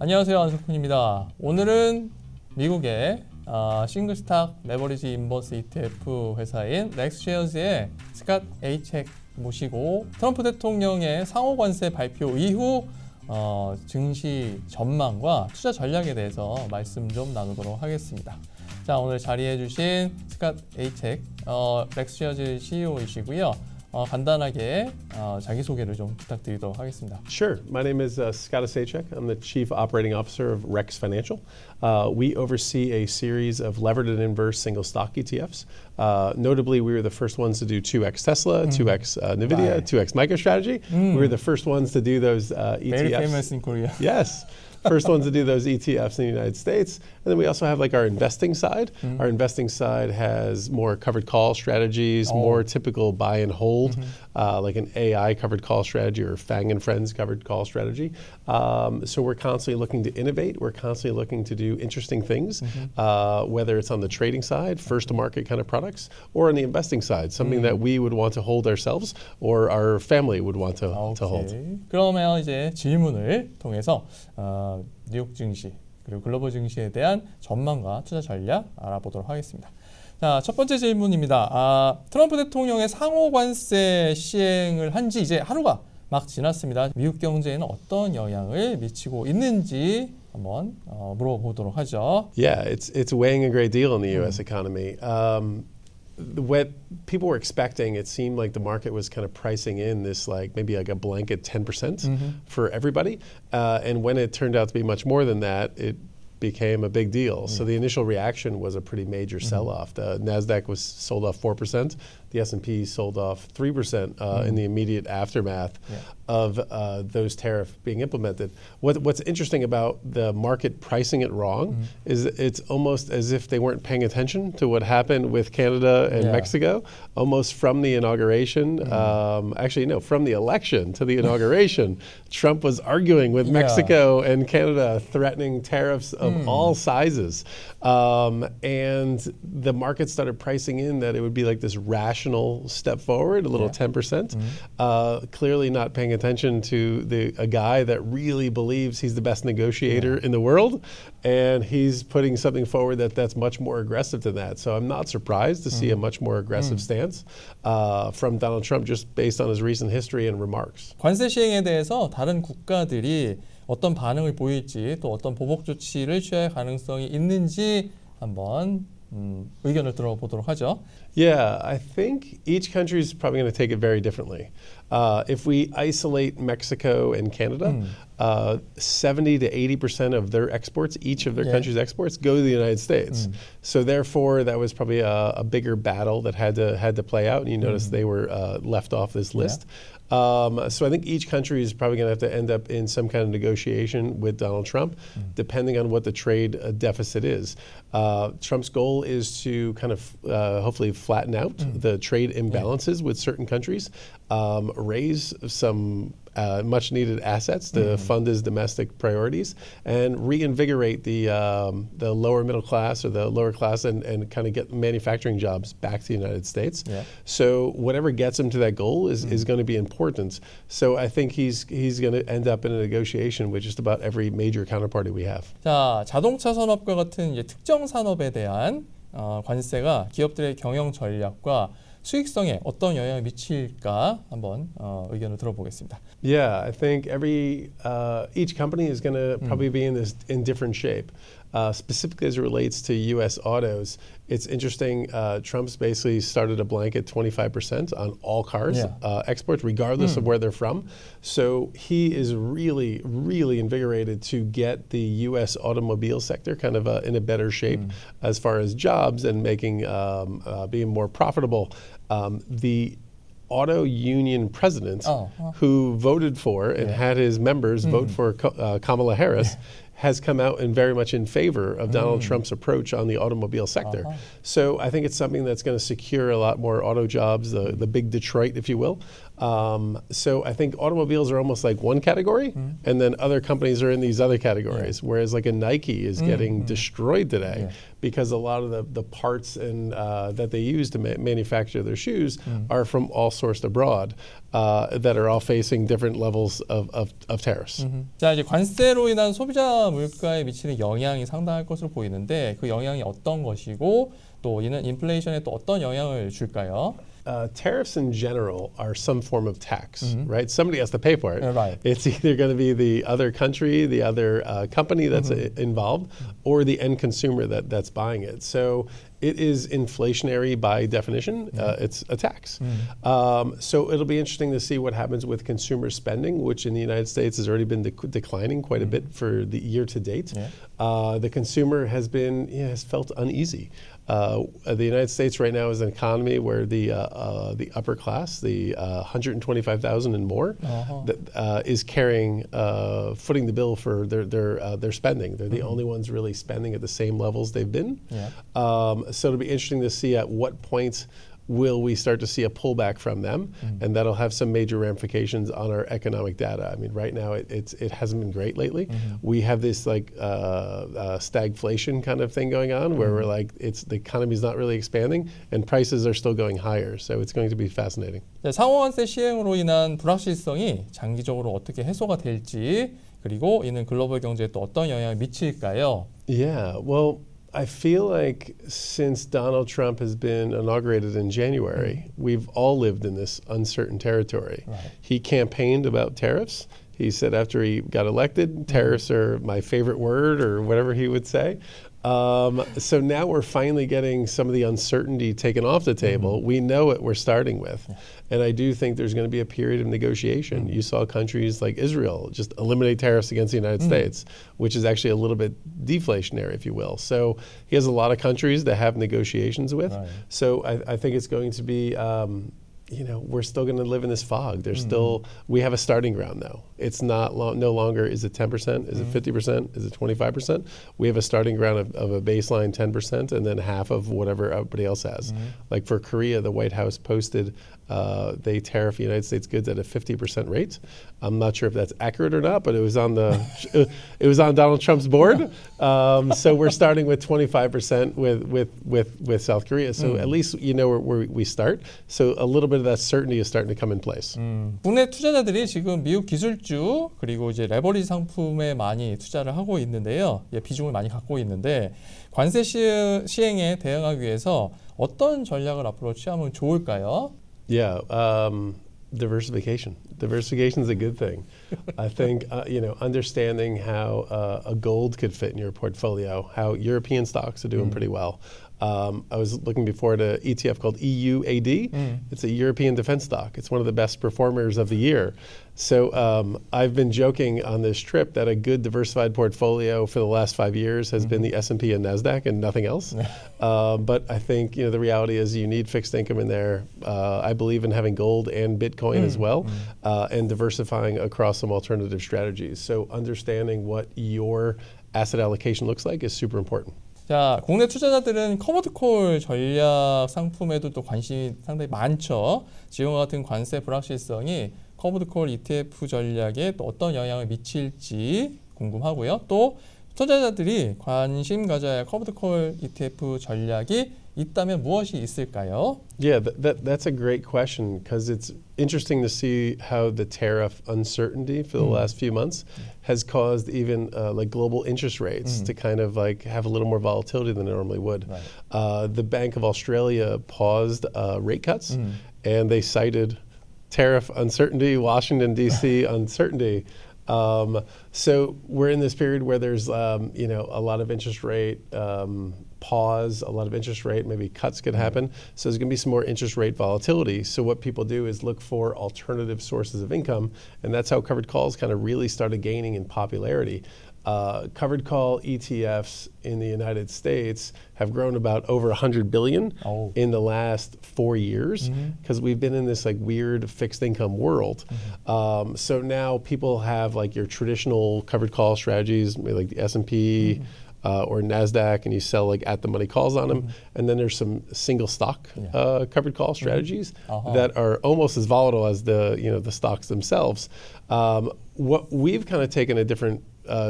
안녕하세요, 안석훈입니다. 오늘은 미국의 싱글스탁 레버리지 인버스 ETF 회사인 렉스쉐어즈의 스캇 에이책 모시고 트럼프 대통령의 상호 관세 발표 이후 증시 전망과 투자 전략에 대해서 말씀 좀 나누도록 하겠습니다. 자, 오늘 자리해 주신 스캇 에이책 렉스쉐어즈 CEO이시고요. 간단하게 자기소개를 좀 부탁드리도록 하겠습니다. Sure. My name is Scott Asaychek. I'm the Chief Operating Officer of Rex Financial. We oversee a series of levered and inverse single stock ETFs. Notably, we were the first ones to do 2x Tesla, 2x NVIDIA, Right. 2x MicroStrategy. We were the first ones to do those ETFs. Very famous in Korea. Yes. First ones to do those ETFs in the United States. And then we also have like our investing side. Our investing side has more covered call strategies, more typical buy and hold, like an AI covered call strategy or Fang and Friends covered call strategy. So we're constantly looking to innovate. We're constantly looking to do interesting things, whether it's on the trading side, first to market kind of products, or on the investing side, something that we would want to hold ourselves or our family would want to hold. 그러면 이제 질문을 통해서 뉴욕 증시 그리고 글로벌 증시에 대한 전망과 투자 전략 알아보도록 하겠습니다. 자, 첫 번째 질문입니다. 트럼프 대통령의 상호 관세 시행을 한 지 이제 하루가 막 지났습니다. 미국 경제에는 어떤 영향을 미치고 있는지 한번 물어보도록 하죠. Yeah, it's weighing a great deal on the U.S. economy. What people were expecting, it seemed like the market was kind of pricing in this like maybe like a blanket 10% for everybody. And when it turned out to be much more than that, it became a big deal. So the initial reaction was a pretty major sell-off. The NASDAQ was sold off 4%. The S&P sold off 3% in the immediate aftermath of those tariffs being implemented. What's interesting about the market pricing it wrong is it's almost as if they weren't paying attention to what happened with Canada and Mexico, almost from the inauguration. Actually, no, from the election to the inauguration, Trump was arguing with Mexico and Canada, threatening tariffs of all sizes. And the market started pricing in that it would be like this rational step forward, a little 10%. Clearly not paying attention to a guy that really believes he's the best negotiator in the world, and he's putting something forward that's much more aggressive than that. So I'm not surprised to see a much more aggressive stance from Donald Trump just based on his recent history and remarks. 관세 시행에 대해서 다른 국가들이 어떤 반응을 보일지 또 어떤 보복 조치를 취할 가능성이 있는지 한번 의견을 들어보도록 하죠. Yeah, I think each country is probably going to take it very differently. If we isolate Mexico and Canada, 70 to 80% of their exports, each of their countries' exports, go to the United States. So therefore, that was probably a bigger battle that had to play out. And you notice they were left off this list. So I think each country is probably going to have to end up in some kind of negotiation with Donald Trump, depending on what the trade deficit is. Trump's goal is to kind of hopefully flatten out the trade imbalances with certain countries, raise some much needed assets to fund his domestic priorities, and reinvigorate the lower middle class or the lower class and kind of get manufacturing jobs back to the United States. So whatever gets him to that goal is going to be important. So I think he's going to end up in a negotiation with just about every major counterparty we have. 자, 자동차 산업과 같은 이제 특정 산업에 대한 관세가 기업들의 경영 전략과 수익성에 어떤 영향을 미칠까 한번 의견을 들어보겠습니다. Yeah, I think each company is going to probably be in different shape. Specifically as it relates to U.S. autos, it's interesting. Trump's basically started a blanket 25% on all cars exports, regardless of where they're from. So he is really, really invigorated to get the U.S. automobile sector kind of in a better shape as far as jobs and making being more profitable. The auto union president who voted for and had his members vote for Kamala Harris has come out and very much in favor of Donald Trump's approach on the automobile sector. So I think it's something that's going to secure a lot more auto jobs, the big Detroit, if you will. So I think automobiles are almost like one category, and then other companies are in these other categories. Whereas like a Nike is getting destroyed today because a lot of the parts and that they use to manufacture their shoes are from all sourced abroad that are all facing different levels of tariffs. 자, 이제 관세로 인한 소비자 물가에 미치는 영향이 상당할 것으로 보이는데 그 영향이 어떤 것이고 또 이는 인플레이션에 또 어떤 영향을 줄까요? Tariffs in general are some form of tax, right? Somebody has to pay for it. Right. It's either going to be the other country, the other company that's involved, or the end consumer that's buying it. So it is inflationary by definition. It's a tax. So it'll be interesting to see what happens with consumer spending, which in the United States has already been declining quite a bit for the year to date. The consumer has felt uneasy. The United States right now is an economy where the upper class, the 125,000 and more, that is footing the bill for their spending. They're the only ones really spending at the same levels they've been. So it'll be interesting to see at what point will we start to see a pullback from them, and that'll have some major ramifications on our economic data. I mean, right now it hasn't been great lately. We have this like stagflation kind of thing going on, where we're like the economy's not really expanding, and prices are still going higher. So it's going to be fascinating. 상호환세 시행으로 인한 불확실성이 장기적으로 어떻게 해소가 될지 그리고 이는 글로벌 경제에 또 어떤 영향을 미칠까요? Yeah, well, I feel like since Donald Trump has been inaugurated in January, we've all lived in this uncertain territory. Right. He campaigned about tariffs. He said after he got elected, tariffs are my favorite word, or whatever he would say. So now we're finally getting some of the uncertainty taken off the table. We know what we're starting with. And I do think there's going to be a period of negotiation. You saw countries like Israel just eliminate tariffs against the United States, which is actually a little bit deflationary, if you will. So he has a lot of countries to have negotiations with. Right. So I think it's going to be we're still going to live in this fog. There's we have a starting ground though. It's not no longer is it 10%, is it 50%, is it 25%? We have a starting ground of a baseline 10% and then half of whatever everybody else has. Like for Korea, the White House posted they tariff United States goods at a 50% rate. I'm not sure if that's accurate or not, but it was on it was on Donald Trump's board. So we're starting with 25% with South Korea. So at least where we start. So a little bit of that certainty is starting to come in place. 국내 투자자들이 지금 미국 기술주 그리고 이제 레버리지 상품에 많이 투자를 하고 있는데요. 비중을 많이 갖고 있는데 관세 시행에 대응하기 위해서 어떤 전략을 앞으로 취하면 좋을까요? Yeah, diversification. Diversification is a good thing. I think understanding how a gold could fit in your portfolio, how European stocks are doing pretty well. I was looking before at an ETF called EUAD. It's a European defense stock. It's one of the best performers of the year. So I've been joking on this trip that a good diversified portfolio for the last 5 years has been the S&P and NASDAQ and nothing else. But I think the reality is you need fixed income in there. I believe in having gold and Bitcoin as well, and diversifying across some alternative strategies. So understanding what your asset allocation looks like is super important. 자, 국내 투자자들은 커버드콜 전략 상품에도 또 관심이 상당히 많죠. 지금과 같은 관세 불확실성이 커버드콜 ETF 전략에 또 어떤 영향을 미칠지 궁금하고요. 또 투자자들이 관심 가져야 할 커버드콜 ETF 전략이 있다면 무엇이 있을까요? Yeah, that's a great question because it's interesting to see how the tariff uncertainty for the last few months has caused even like global interest rates to kind of like have a little more volatility than it normally would. Right. The Bank of Australia paused rate cuts and they cited tariff uncertainty, Washington, D.C. uncertainty. So we're in this period where there's a lot of interest rate pause, a lot of interest rate, maybe cuts could happen. So there's going to be some more interest rate volatility. So what people do is look for alternative sources of income, and that's how covered calls kind of really started gaining in popularity. Covered call ETFs in the United States have grown about over 100 billion in the last 4 years because we've been in this like weird fixed income world. So now people have like your traditional covered call strategies, maybe like the S&P, or Nasdaq, and you sell like at the money calls on them. And then there's some single stock covered call strategies that are almost as volatile as the stocks themselves. What we've kind of taken a different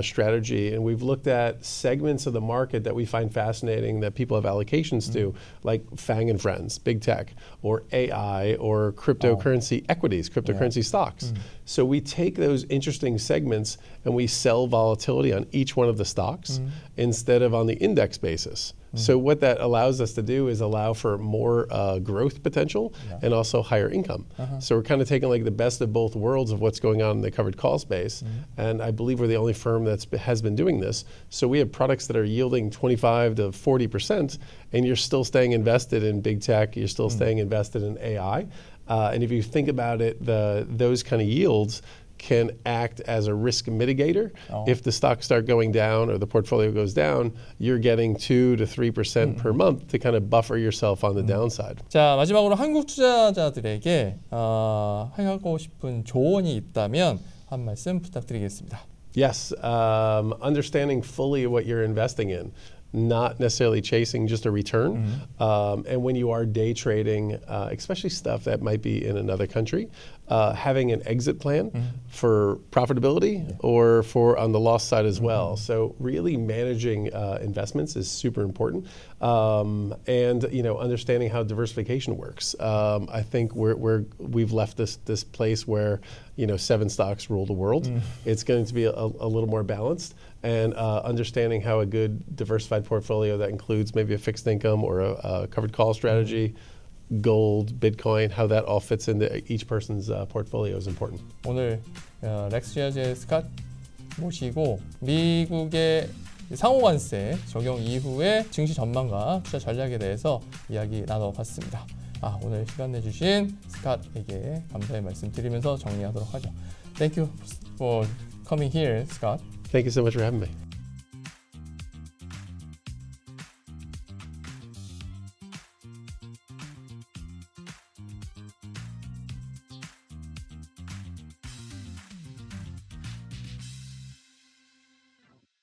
strategy, and we've looked at segments of the market that we find fascinating that people have allocations to, like Fang and Friends, big tech, or AI, or cryptocurrency equities, cryptocurrency stocks. So we take those interesting segments and we sell volatility on each one of the stocks instead of on the index basis. So what that allows us to do is allow for more growth potential and also higher income. So we're kind of taking like the best of both worlds of what's going on in the covered call space. And I believe we're the only firm that has been doing this. So we have products that are yielding 25 to 40%, and you're still staying invested in big tech, you're still staying invested in AI. And if you think about it, those kind of yields can act as a risk mitigator. If the stocks start going down or the portfolio goes down, you're getting 2 to 3% per month to kind of buffer yourself on the downside. 자, 마지막으로 한국 투자자들에게 하고 싶은 조언이 있다면 한 말씀 부탁드리겠습니다. Yes, understanding fully what you're investing in. Not necessarily chasing just a return. And when you are day trading, especially stuff that might be in another country, having an exit plan for profitability or for on the loss side as well. So really managing investments is super important. And understanding how diversification works. I think we've left this place where 7 stocks rule the world. It's going to be a little more balanced, and understanding how a good diversified portfolio that includes maybe a fixed income or a covered call strategy, gold, Bitcoin, how that all fits into each person's portfolio is important. 오늘 렉스셰어즈의 스캇 모시고 미국의 상호관세 적용 이후의 증시 전망과 투자 전략에 대해서 이야기 나눠봤습니다. 오늘 시간 내주신 스캇에게 감사의 말씀 드리면서 정리하도록 하죠. Thank you for coming here, Scott. Thank you so much for having me.